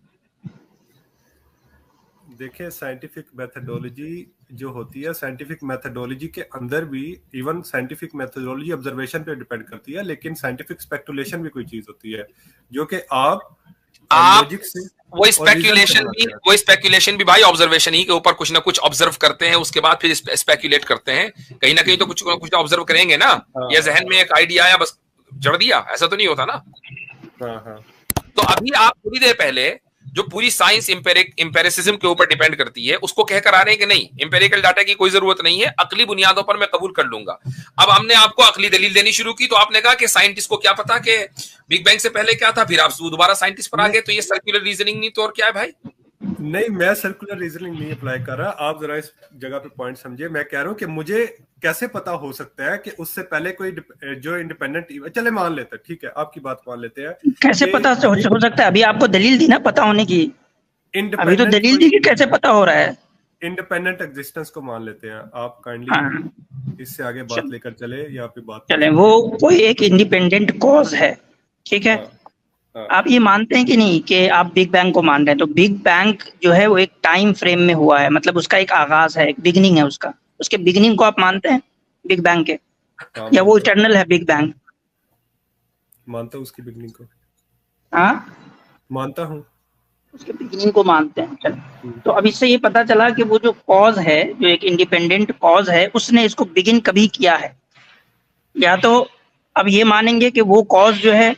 देखिए, साइंटिफिक मेथोडोलॉजी जो होती है, साइंटिफिक मेथोडोलॉजी के अंदर भी इवन साइंटिफिक मेथोडोलॉजी ऑब्जर्वेशन पे डिपेंड करती है, लेकिन साइंटिफिक स्पेकुलेशन भी कोई चीज होती है जो कि आप लॉजिक से, वो स्पेकुलेशन भी भाई ऑब्जर्वेशन ही के ऊपर कुछ ना कुछ ऑब्जर्व करते हैं, उसके बाद फिर स्पेकुलेट करते हैं। कहीं ना कहीं तो कुछ ऑब्जर्व करेंगे ना, या जहन में एक आइडिया आया बस जड़ दिया, ऐसा तो नहीं होता ना। तो अभी आप थोड़ी देर पहले जो पूरी साइंस इंपेरिसिज्म के ऊपर डिपेंड करती है, उसको कहकर आ रहे हैं कि नहीं, इंपेरिकल डाटा की कोई जरूरत नहीं है, अकली बुनियादों पर मैं कबूल कर लूंगा। अब हमने आपको अकली दलील देनी शुरू की, तो आपने कहा कि साइंटिस्ट को क्या पता कि बिग बैंग से पहले क्या था, फिर आप दोबारा साइंटिस्ट पर आ गए। तो ये सर्कुलर रीजनिंग नहीं तो और क्या है भाई? नहीं, मैं सर्कुलर रीजनिंग नहीं अप्लाई कर रहा, आप जरा इस जगह पे पॉइंट समझिए। मैं कह रहा हूं कि मुझे कैसे पता हो सकता है कि उससे पहले कोई जो इंडिपेंडेंट, चले मान लेते हैं, ठीक है, आपकी बात मान लेते हैं, कैसे पता हो सकता है? अभी आपको दलील दी ना पता होने की, अभी तो दलील दी कि कैसे पता हो रहा है। इंडिपेंडेंट एग्जिस्टेंस को मान लेते हैं, आप काइंडली इससे आगे बात लेकर चले, यहाँ पे बात चले। वो कोई एक इंडिपेंडेंट कॉज है, ठीक है। आप ये मानते हैं कि नहीं कि आप बिग बैंग को मान रहे हैं? तो बिग बैंग जो है वो एक टाइम फ्रेम में हुआ है, मतलब उसका एक आगाज है, एक बिगिनिंग है उसका। उसके बिगिनिंग को आप मानते हैं बिग बैंग के, या वो इटर्नल है बिग बैंग? मानता हूँ उसकी बिगिनिंग को। हाँ, मानता हूँ उसके बिगिनिंग को मानते हैं। चलो, तो अब इससे ये पता चला कि वो जो कॉज है, जो एक इंडिपेंडेंट कॉज है, उसने इसको बिगिन कभी किया है। या तो अब ये मानेंगे कि वो कॉज जो है,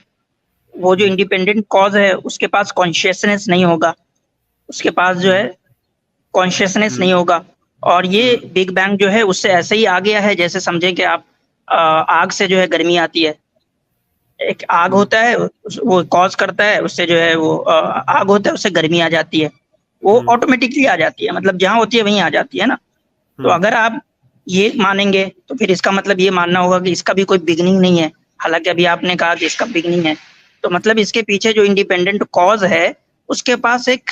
वो जो इंडिपेंडेंट कॉज है, उसके पास कॉन्शियसनेस नहीं होगा, उसके पास जो है कॉन्शियसनेस नहीं होगा, और ये बिग बैंग जो है उससे ऐसे ही आ गया है जैसे समझे कि आप आग से जो है गर्मी आती है। एक आग होता है, वो कॉज करता है, उससे जो है वो आग होता है, उससे गर्मी आ जाती है, वो ऑटोमेटिकली आ जाती है, मतलब जहां होती है वहीं आ जाती है ना। तो अगर आप ये मानेंगे तो फिर इसका मतलब ये मानना होगा कि इसका भी कोई बिगनिंग नहीं है। हालांकि अभी आपने कहा कि इसका बिगनिंग है, तो मतलब इसके पीछे जो इंडिपेंडेंट कॉज है उसके पास एक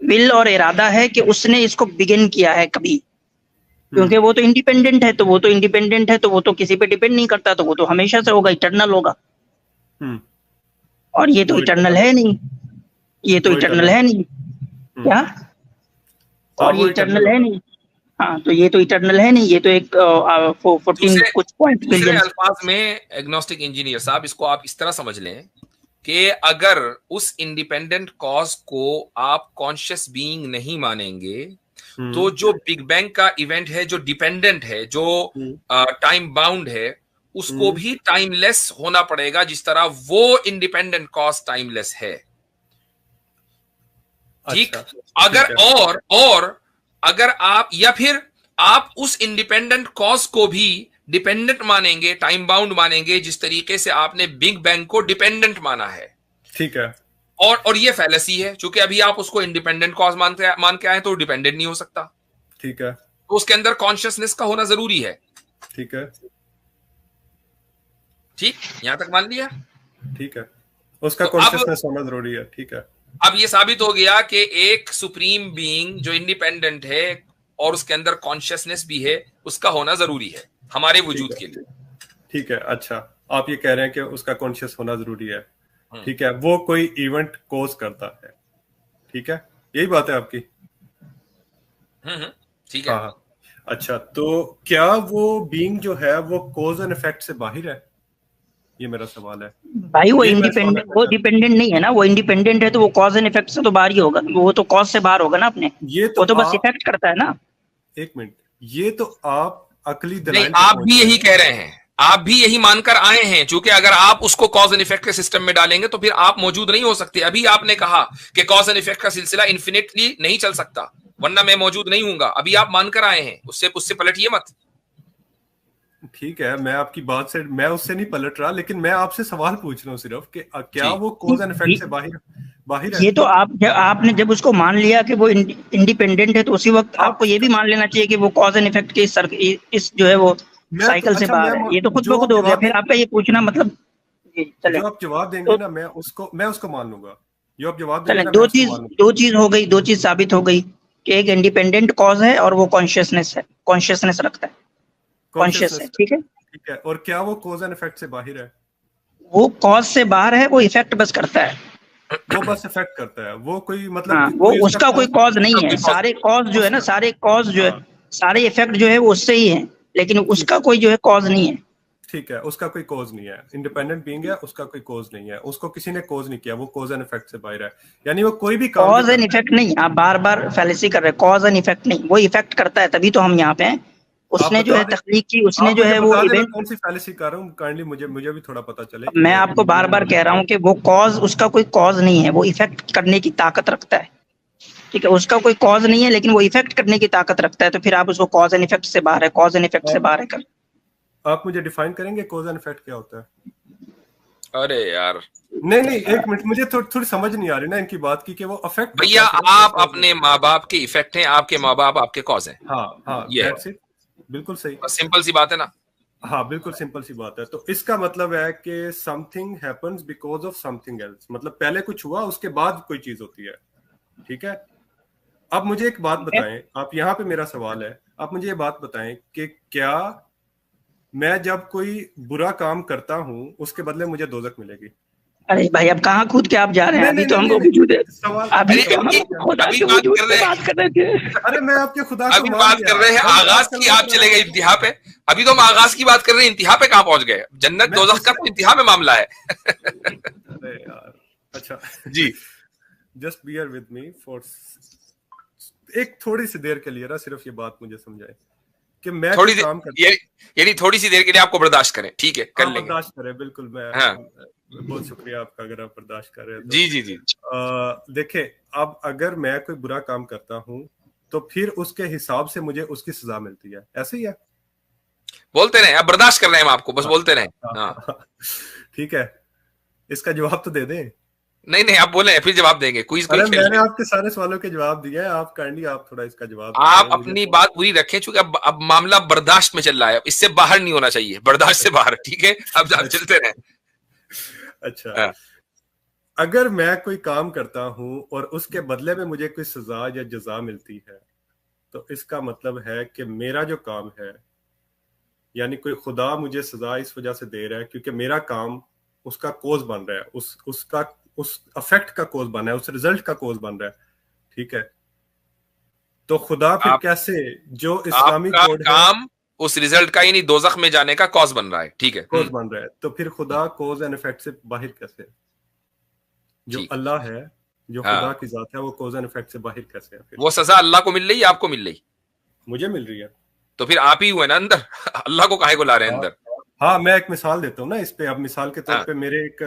विल और इरादा है कि उसने इसको बिगिन किया है कभी, क्योंकि वो तो इंडिपेंडेंट है, तो वो तो इंडिपेंडेंट है, तो वो तो किसी पे डिपेंड नहीं करता, तो वो तो हमेशा से होगा, इटर्नल होगा। और ये तो इटर्नल है नहीं, ये तो इटर्नल है नहीं क्या? और ये इटर्नल है नहीं। हाँ, तो ये तो इटर्नल है नहीं, ये तो एक 14 कुछ पॉइंट बिलियन। अल्फाज में एग्नोस्टिक इंजीनियर साहब, इसको आप इस तरह समझ लें कि अगर उस इंडिपेंडेंट कॉज को आप कॉन्शियस बीइंग नहीं मानेंगे, तो जो बिग बैंग का इवेंट है, जो डिपेंडेंट है, जो टाइम बाउंड है, उसको भी टाइमलेस होना पड़ेगा, जिस तरह वो इंडिपेंडेंट कॉज टाइमलेस है। ठीक। अगर और अगर आप, या फिर आप उस इंडिपेंडेंट कॉज को भी डिपेंडेंट मानेंगे, टाइम बाउंड मानेंगे, जिस तरीके से आपने बिग बैंग को डिपेंडेंट माना है। ठीक है। और ये फैलेसी है, क्योंकि अभी आप उसको इंडिपेंडेंट कॉज मान के आए तो डिपेंडेंट नहीं हो सकता। ठीक है। तो उसके अंदर कॉन्शियसनेस का होना जरूरी है। ठीक है। ठीक, यहां तक मान लिया। ठीक है, उसका तो कॉन्शियसनेस होना जरूरी है। ठीक है। अब ये साबित हो गया कि एक सुप्रीम बीइंग जो इंडिपेंडेंट है और उसके अंदर कॉन्शियसनेस भी है, उसका होना जरूरी है हमारे वजूद के लिए। ठीक है। अच्छा, आप ये कह रहे हैं कि उसका कॉन्शियस होना जरूरी है। ठीक है, वो कोई इवेंट कोज करता है। ठीक है, यही बात है आपकी। ठीक है। हाँ। अच्छा, तो क्या वो बीइंग जो है वो कॉज एंड इफेक्ट से बाहर है? ये मेरा सवाल है भाई। वो इंडिपेंडेंट, वो डिपेंडेंट नहीं है ना। वो इंडिपेंडेंट है तो वो कॉज एंड इफेक्ट से तो बाहर ही होगा। वो तो कॉज से बाहर होगा ना अपने। ये तो वो तो बस इफेक्ट करता है ना। एक मिनट, ये तो आप अकली नहीं, आप भी यही कह रहे हैं, आप भी यही मानकर आए हैं, क्योंकि अगर आप उसको कॉज एंड इफेक्ट के सिस्टम में डालेंगे तो फिर आप मौजूद नहीं हो सकते। अभी आपने कहा कि कॉज एंड इफेक्ट का सिलसिला इन्फिनिटली नहीं चल सकता, वरना मैं मौजूद नहीं हूंगा। अभी आप मानकर आए हैं, उससे पलटिए मत। ठीक है, मैं आपकी बात से, मैं उससे नहीं पलट रहा, लेकिन मैं आपसे सवाल पूछ रहा हूँ सिर्फ कि क्या वो कॉज एंड इफेक्ट से बाहर है? ये तो आपने जब उसको मान लिया कि वो इंडिपेंडेंट है, तो उसी वक्त आपको ये भी मान लेना चाहिए कि वो कॉज एंड इफेक्ट के इस जो है वो साइकिल से बाहर है। ये तो खुद ब खुद हो गया। फिर आपका ये पूछना मतलब, जो आप जवाब देंगे ना, मैं उसको मान लूंगा। जो आप जवाब देंगे ना, दो चीज हो गई, दो चीज साबित हो गई कि एक इंडिपेंडेंट कॉज है और वो कॉन्शियसनेस है, कॉन्शियसनेस रखता है, कॉन्शियस है। ठीक है। ठीक है, और क्या वो कॉज एंड इफेक्ट से बाहर है? वो कॉज से बाहर है, वो इफेक्ट बस करता है। वो बस इफेक्ट करता है, वो कोई मतलब हाँ, वो उसका कोई कॉज नहीं है। सारे कॉज जो है ना, सारे कॉज जो है, सारे इफेक्ट जो है वो उससे ही है, लेकिन उसका कोई जो है कॉज नहीं है। ठीक है, उसका कोई कॉज नहीं है। इंडिपेंडेंट बीइंग है, उसका कोई कॉज नहीं है, उसको किसी ने कॉज नहीं किया, वो कॉज एंड इफेक्ट से बाहर है। यानी वो कोई भी काम, कॉज एंड इफेक्ट नहीं। आप बार बार फैलेसी कर रहे हैं। कॉज एंड इफेक्ट नहीं, वो इफेक्ट करता है, तभी तो हम यहाँ पे हैं। उसने जो है तख्लीक की, उसने जो है वो इवेंट। कौन सी फैलेसी कर रहा हूँ काइंडली, मुझे भी थोड़ा पता चले। मैं आपको बार बार कह रहा हूँ कि वो कॉज, उसका कोई कॉज नहीं है, वो इफेक्ट करने की ताकत रखता है। ठीक है, उसका कोई कॉज नहीं है, लेकिन वो इफेक्ट करने की ताकत रखता है। तो फिर आप उसको कॉज एंड इफेक्ट से बाहर है, कॉज एंड इफेक्ट से बाहर है कर। आप मुझे डिफाइन करेंगे कॉज एंड इफेक्ट क्या होता है? अरे यार, नहीं, एक मिनट, मुझे थोड़ी समझ नहीं आ रही ना इनकी बात की कि वो अफेक्ट। भैया, आप अपने माँ बाप के इफेक्ट हैं, आपके माँ बाप आपके कॉज हैं। हाँ, ये बिल्कुल सही, सिंपल सी बात है ना। हाँ, बिल्कुल सिंपल सी बात है। तो इसका मतलब है कि something happens because of something else, मतलब पहले कुछ हुआ, उसके बाद कोई चीज होती है। ठीक है। अब मुझे एक बात बताएं, आप यहाँ पे, मेरा सवाल है, आप मुझे ये बात बताएं कि क्या मैं जब कोई बुरा काम करता हूँ उसके बदले मुझे दोजख मिलेगी? अरे भाई, अब कहाँ कूद के आप जा रहे हैं? अभी तो हम लोग वजूद है, अभी तो हम खुदा के वजूद पे बात कर रहे थे। अरे मैं आपके खुदा अभी बात कर रहे हैं आगाज की, आप चले गए इंतहा पे। अभी तो हम आगाज की बात कर रहे हैं, इंतहा पे कहाँ पहुंच गए? जन्नत दोजख का तो इंतहा में मामला है। अरे यार, अच्छा जी, just bear with me for एक थोड़ी सी देर के लिए ना, सिर्फ ये बात मुझे समझाए कि मैं थोड़ी काम यानी थोड़ी सी देर के लिए आपको बर्दाश्त करें। ठीक है, कर लेंगे। बर्दाश्त करें, बिल्कुल। मैं बहुत शुक्रिया आपका अगर आप बर्दाश्त कर रहे हैं तो। जी। देखिए, अब अगर मैं कोई बुरा काम करता हूं तो फिर उसके हिसाब से मुझे उसकी सजा मिलती है, ऐसे ही है? बोलते रहे, अब बर्दाश्त कर रहे हैं हम आपको, बस बोलते रहे। ठीक है, इसका जवाब तो दे दें। नहीं, आप बोले, फिर जवाब देंगे। मैंने आपके सारे सवालों के जवाब दिए हैं, आप काइंडली आप थोड़ा इसका जवाब आप अपनी बात पूरी रखें, क्योंकि अब मामला बर्दाश्त में चल रहा है, इससे बाहर नहीं होना चाहिए, बर्दाश्त से बाहर। ठीक है, अब चलते रहे। अच्छा, अगर मैं कोई काम करता हूं और उसके बदले में मुझे कोई सजा या जजा मिलती है, तो इसका मतलब है कि मेरा जो काम है, यानी कोई खुदा मुझे सजा इस वजह से दे रहा है क्योंकि मेरा काम उसका कोज बन रहा है, उस अफेक्ट का कोज बन रहा है, उस रिजल्ट का कोज बन रहा है। ठीक है, तो खुदा फिर कैसे, जो इस्लामी कोड काम उस रिजल्ट का, यानी दोजख में जाने का कॉज बन रहा है। ठीक है, कॉज बन रहा है, तो फिर खुदा कॉज एंड इफेक्ट से बाहर कैसे? जो अल्लाह है जो हाँ। खुदा की जात है वो कॉज एंड इफेक्ट से बाहर कैसे है? फिर वो सजा अल्लाह को मिल रही है, आपको मिल रही? मुझे मिल रही है। तो फिर आप ही हुए ना अंदर। अल्लाह को काहे को ला रहे हैं अंदर? हाँ, मैं एक मिसाल देता हूँ ना इस पे। अब मिसाल के तौर हाँ। पे मेरे एक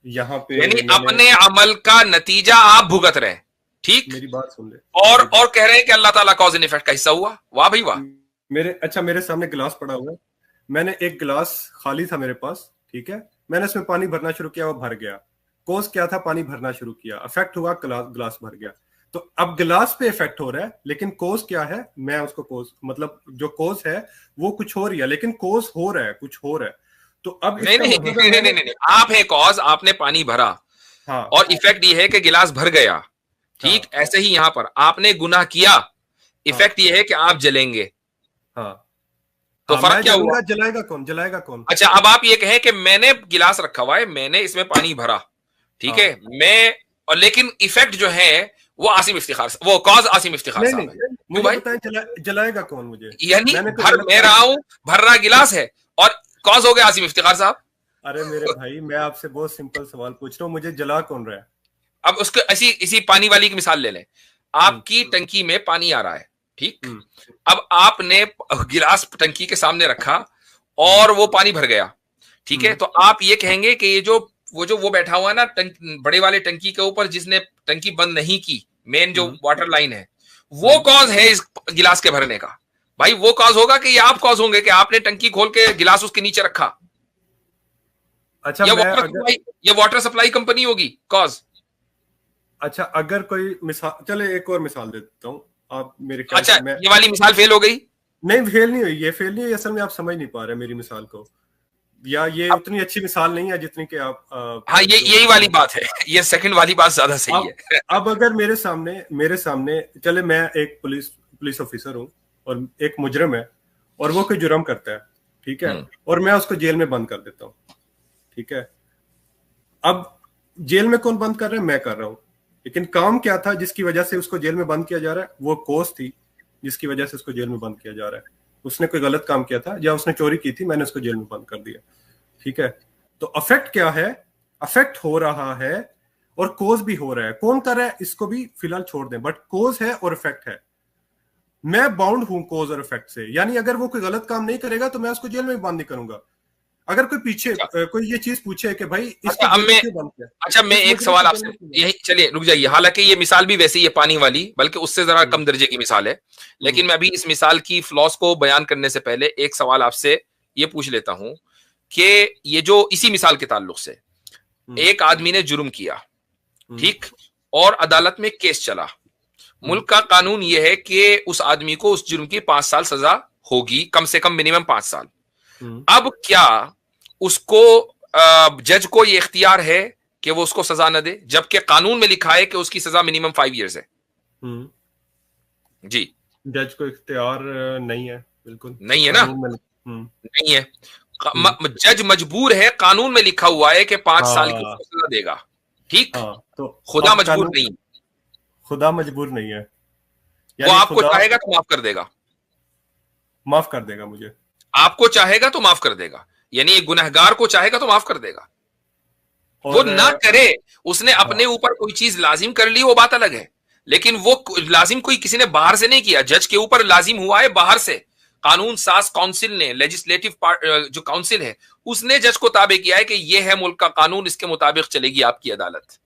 यहाँ पे यानी अपने अमल का नतीजा आप भुगत रहे हैं, ठीक? मेरी बात सुन ले। और कह रहे हैं कि अल्लाह ताला कॉज एंड इफेक्ट का हिस्सा हुआ। वाह भाई वाह। मेरे सामने गिलास पड़ा हुआ है, मैंने एक गिलास खाली था मेरे पास, ठीक है, मैंने उसमें पानी भरना शुरू किया, वो भर गया। कोज क्या था? पानी भरना शुरू किया, इफेक्ट हुआ, गिलास भर गया। तो अब गिलास पे इफेक्ट हो रहा है, लेकिन कोज क्या है? मैं उसको कोज, मतलब जो कोज है वो कुछ हो रही है, लेकिन कोज हो रहा है, कुछ हो रहा है। तो अब नहीं नहीं नहीं नहीं नहीं नहीं, आप है कॉज, आपने पानी भरा। हाँ, और इफेक्ट ये है कि गिलास भर गया, ठीक? हाँ, ऐसे ही यहां पर आपने गुनाह किया, इफेक्ट ये है कि आप जलेंगे। हाँ, तो हाँ, फर्क क्या हुआ? जलाएगा कौन? जलाएगा कौन? अच्छा, अब आप ये कहें कि मैंने गिलास रखा हुआ है, मैंने इसमें पानी भरा, ठीक है, मैं, और लेकिन इफेक्ट जो है वो आसिम इफ्तिखार, वो कॉज आसिम इफ्तिखार नहीं साहब नहीं, है। मुझे भाई बताएं, जलाएगा कौन मुझे? यानी मैंने तो भर गलत मैं रहा हूं, भर रहा गिलास है, और कॉज हो गया आसिम इफ्तिखार साहब। अरे मेरे भाई, मैं आपसे बहुत सिंपल सवाल पूछ रहा हूँ, मुझे जला कौन रहा है? अब उसको इसी पानी वाली की मिसाल ले लें। आपकी टंकी में पानी आ रहा है, ठीक? अब आपने गिलास टंकी के सामने रखा और वो पानी भर गया, ठीक है? तो आप ये कहेंगे कि ये जो वो बैठा हुआ है ना बड़े वाले टंकी के ऊपर, जिसने टंकी बंद नहीं की, मेन जो वाटर लाइन है, वो कॉज है इस गिलास के भरने का। भाई वो कॉज होगा कि ये आप कॉज होंगे कि आपने टंकी खोल के गिलास उसके नीचे रखा? अच्छा, ये वाटर सप्लाई कंपनी होगी कॉज। अच्छा, अगर कोई मिसाल, चले एक और मिसाल दे देता हूँ, आप मेरे ख्याल अच्छा, से ये वाली मिसाल फेल हो गई? नहीं, फेल नहीं हुई, ये फेल नहीं हुई, असल में आप समझ नहीं पा रहे मेरी मिसाल को, या ये उतनी अच्छी मिसाल नहीं है जितनी कि आप हाँ, ये यही वाली बात है, ये सेकंड वाली बात ज्यादा सही है। अब अगर मेरे सामने चले, मैं एक पुलिस ऑफिसर हूँ और एक मुजरिम है, और वो कोई जुर्म करता है, ठीक है, और मैं उसको जेल में बंद कर देता हूँ, ठीक है। अब जेल में कौन बंद कर रहा है? मैं कर रहा हूँ, लेकिन काम क्या था जिसकी वजह से उसको जेल में बंद किया जा रहा है? वो कॉज थी जिसकी वजह से उसको जेल में बंद किया जा रहा है। उसने कोई गलत काम किया था या उसने चोरी की थी, मैंने उसको जेल में बंद कर दिया, ठीक है। तो अफेक्ट क्या है? अफेक्ट हो रहा है और कोज भी हो रहा है। कौन कर रहा है इसको भी फिलहाल छोड़ दें, बट कोज है और इफेक्ट है। मैं बाउंड हूं कोज और इफेक्ट से, यानी अगर वो कोई गलत काम नहीं करेगा तो मैं उसको जेल में भी बंद नहीं करूंगा। अगर कोई पीछे कोई ये चीज पूछे कि भाई इसको क्यों बंद किया? अच्छा, मैं एक सवाल आपसे, यही, चलिए रुक जाइए, हालांकि ये मिसाल भी वैसे ही है पानी वाली, बल्कि उससे जरा कम दर्जे की मिसाल है, लेकिन मैं अभी इस मिसाल की फ्लॉस को बयान करने से पहले एक सवाल आपसे ये पूछ लेता हूं कि ये जो इसी मिसाल के ताल्लुक से एक आदमी ने जुर्म किया, ठीक, और अदालत में केस चला, मुल्क का कानून यह है कि उस आदमी को उस जुर्म की 5 साल सजा होगी, कम से कम मिनिमम 5 साल। अब क्या उसको जज को ये इख्तियार है कि वो उसको सजा न दे, जबकि कानून में लिखा है कि उसकी सजा मिनिमम 5 इयर्स है? जी, जज को इख्तियार नहीं है, बिल्कुल नहीं है ना, नहीं है। जज मजबूर है, कानून में लिखा हुआ है कि 5 साल की सजा देगा, ठीक। तो खुदा मजबूर नहीं, खुदा मजबूर नहीं है, वो आपको चाहेगा तो माफ कर देगा, माफ कर देगा मुझे, आपको चाहेगा तो माफ कर देगा, यानी एक गुनहगार को चाहेगा तो माफ कर देगा। वो ना करे, उसने अपने ऊपर कोई चीज लाजिम कर ली, वो बात अलग है, लेकिन वो लाजिम कोई किसी ने बाहर से नहीं किया, जज के ऊपर लाजिम हुआ है बाहर से। कानून साज काउंसिल ने, लेजिस्लेटिव जो काउंसिल है, उसने जज को ताबे किया है कि ये है मुल्क का कानून, इसके मुताबिक चलेगी आपकी अदालत।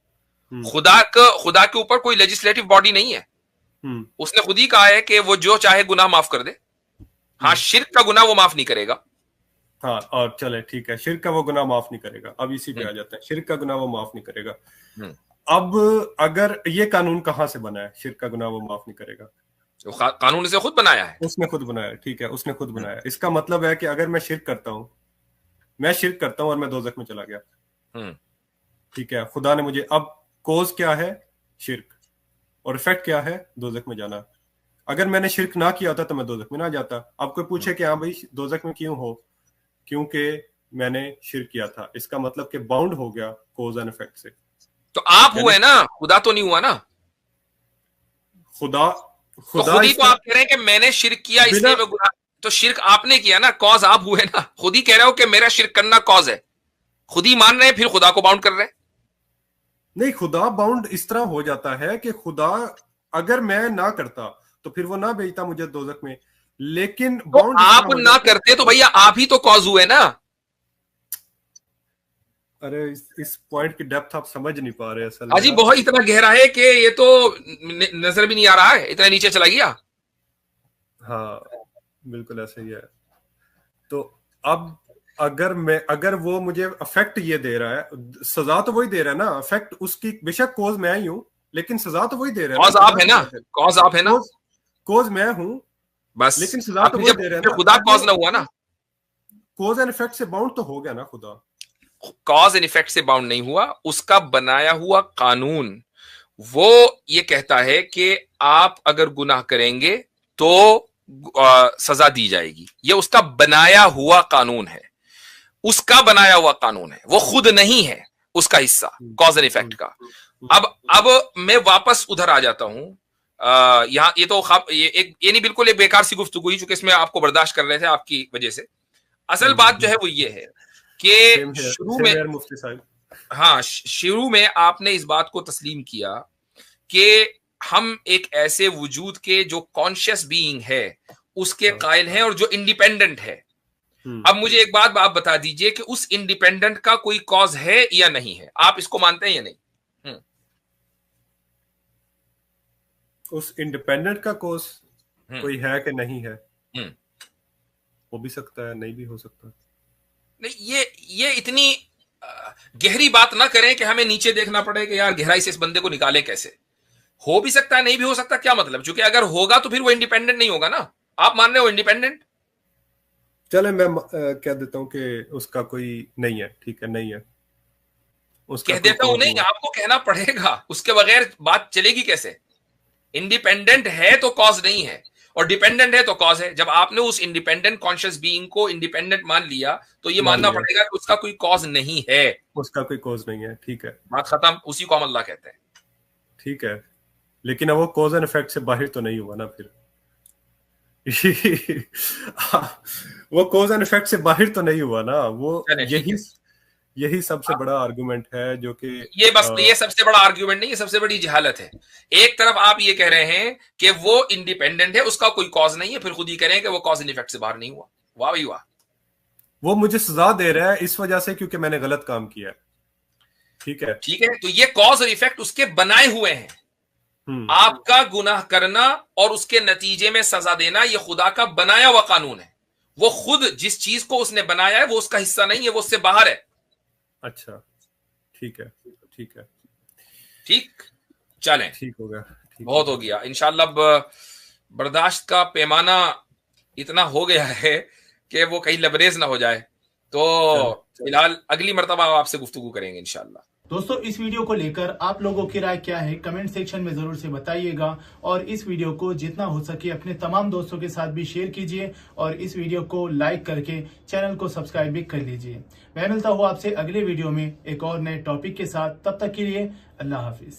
खुदा के ऊपर कोई लेजिस्लेटिव बॉडी नहीं है, उसने खुद ही कहा है कि वो जो चाहे गुनाह माफ कर दे। हाँ, शिर्क का गुनाह वो माफ नहीं करेगा। हाँ, और चले ठीक है, शिर्क का वो गुनाह माफ नहीं करेगा। अब इसी पे आ जाते हैं, शिर्क का गुनाह वो माफ नहीं करेगा। अब अगर ये कानून कहाँ से बना है, शिर्क का गुनाह वो माफ नहीं करेगा? कानून इसे खुद बनाया है, उसने खुद बनाया, ठीक है, उसने खुद बनाया। इसका मतलब है कि अगर मैं शिर्क करता हूं और मैं दोज़ख में चला गया, ठीक है, खुदा ने मुझे, अब कोज क्या है? शिर्क, और इफेक्ट क्या है? दोज़ख में जाना। अगर मैंने शिर्क ना किया होता तो मैं दोज़ख में ना जाता। अब कोई पूछे कि हाँ भाई दोज़ख में क्यों हो? क्योंकि मैंने शिर्क किया था। इसका मतलब कि बाउंड हो गया कोज एंड इफेक्ट से। तो आप हुए ना, खुदा तो नहीं हुआ ना। खुदा तो खुद ही तो आप कह रहे हैं कि मैंने शिर्क किया इसलिए मैं गुनाह, तो शिर्क आपने किया ना, कॉज आप हुए ना। खुद ही कह रहे हो कि मेरा शिर्क करना कॉज है, खुद ही मान रहे हैं, फिर खुदा को बाउंड कर रहे हैं। नहीं, खुदा बाउंड इस तरह हो जाता है कि खुदा अगर मैं ना करता तो फिर वो ना भेजता मुझे दोजख में, लेकिन तो बाउंड आप ना करते तो भैया आप ही तो कॉज हुए ना। अरे इस पॉइंट की डेप्थ आप समझ नहीं पा रहे असल में अजी यार। बहुत इतना गहरा है कि ये तो नजर भी नहीं आ रहा है, इतना नीचे चला गया। हाँ बिल्कुल ऐसा ही है। तो अब अगर वो मुझे अफेक्ट ये दे रहा है, सजा तो वही दे रहा है ना, अफेक्ट उसकी बेशक कॉज मैं ही हूं लेकिन सजा तो वही दे रहा है कॉज आप है ना, कॉज आप है ना, कॉज मैं हूं बस। लेकिन सजा तो वही दे रहा है ना। खुदा कॉज ना हुआ ना, कॉज एंड इफेक्ट से बाउंड तो हो गया ना खुदा। कॉज एंड इफेक्ट से बाउंड नहीं हुआ, उसका बनाया हुआ कानून वो ये कहता है कि आप अगर गुनाह करेंगे तो सजा दी जाएगी। ये उसका बनाया हुआ कानून है, उसका बनाया हुआ कानून है, वो खुद नहीं है उसका हिस्सा कॉज एंड इफेक्ट का। अब मैं वापस उधर आ जाता हूं। यहाँ ये तो ये नहीं, बिल्कुल एक बेकार सी गुफ्तगू हुई, चूंकि इसमें आपको बर्दाश्त कर रहे थे आपकी वजह से। असल बात जो है वो ये है कि शुरू में, मुफ्ती साहब, हाँ, शुरू में आपने इस बात को तस्लीम किया कि हम एक ऐसे वजूद के जो कॉन्शियस बीइंग है उसके कायल हैं और जो इंडिपेंडेंट है। अब मुझे एक बात आप बता दीजिए कि उस इंडिपेंडेंट का कोई कॉज है या नहीं है, आप इसको मानते हैं या नहीं? उस इंडिपेंडेंट का कॉज कोई है कि नहीं है? हो भी सकता है, नहीं भी हो सकता। नहीं, ये इतनी गहरी बात ना करें कि हमें नीचे देखना पड़े कि यार गहराई से इस बंदे को निकाले कैसे। हो भी सकता है, नहीं भी हो सकता, क्या मतलब? क्योंकि अगर होगा तो फिर वो इंडिपेंडेंट नहीं होगा ना। आप मान रहे हो इंडिपेंडेंट? चले मैं कह देता हूं कि उसका कोई नहीं है, ठीक है, नहीं है उसका। कह देता हूं नहीं, आपको कहना पड़ेगा, उसके बगैर बात चलेगी कैसे? इंडिपेंडेंट है तो कॉज नहीं है, और डिपेंडेंट है तो कॉज है। जब आपने उस इंडिपेंडेंट कॉन्शियस बीइंग को इंडिपेंडेंट मान लिया तो ये मानना पड़ेगा कि उसका कोई कॉज नहीं है, उसका कोई कॉज नहीं है, ठीक है, बात खत्म। उसी को हम अल्लाह कहते हैं, ठीक है। लेकिन अब वो कॉज एंड इफेक्ट से बाहर तो नहीं हुआ ना फिर। वो कॉज एंड इफेक्ट से बाहर तो नहीं हुआ ना वो। यही सबसे बड़ा आर्गुमेंट है जो कि ये सबसे बड़ा आर्गुमेंट नहीं, ये सबसे बड़ी जहालत है। एक तरफ आप ये कह रहे हैं कि वो इंडिपेंडेंट है, उसका कोई कॉज नहीं है, फिर खुद ही कह रहे हैं कि वो कॉज एंड इफेक्ट से बाहर नहीं हुआ। वाह भाई वाह। वो मुझे सजा दे रहा है इस वजह से क्योंकि मैंने गलत काम किया है, ठीक है, ठीक है। तो ये कॉज और इफेक्ट उसके बनाए हुए हैं। आपका गुनाह करना और उसके नतीजे में सजा देना ये खुदा का बनाया हुआ कानून है। वो खुद जिस चीज को उसने बनाया है वो उसका हिस्सा नहीं है, वो उससे बाहर है। अच्छा, ठीक है, ठीक है, ठीक, चलें, ठीक हो गया, बहुत हो गया। इंशाअल्लाह बर्दाश्त का पैमाना इतना हो गया है कि वो कहीं लबरेज ना हो जाए। तो फिलहाल अगली मर्तबा आपसे गुफ्तगू करेंगे इंशाअल्लाह। दोस्तों, इस वीडियो को लेकर आप लोगों की राय क्या है कमेंट सेक्शन में जरूर से बताइएगा, और इस वीडियो को जितना हो सके अपने तमाम दोस्तों के साथ भी शेयर कीजिए, और इस वीडियो को लाइक करके चैनल को सब्सक्राइब भी कर लीजिए। मैं मिलता हूँ आपसे अगले वीडियो में एक और नए टॉपिक के साथ। तब तक के लिए अल्लाह हाफिज।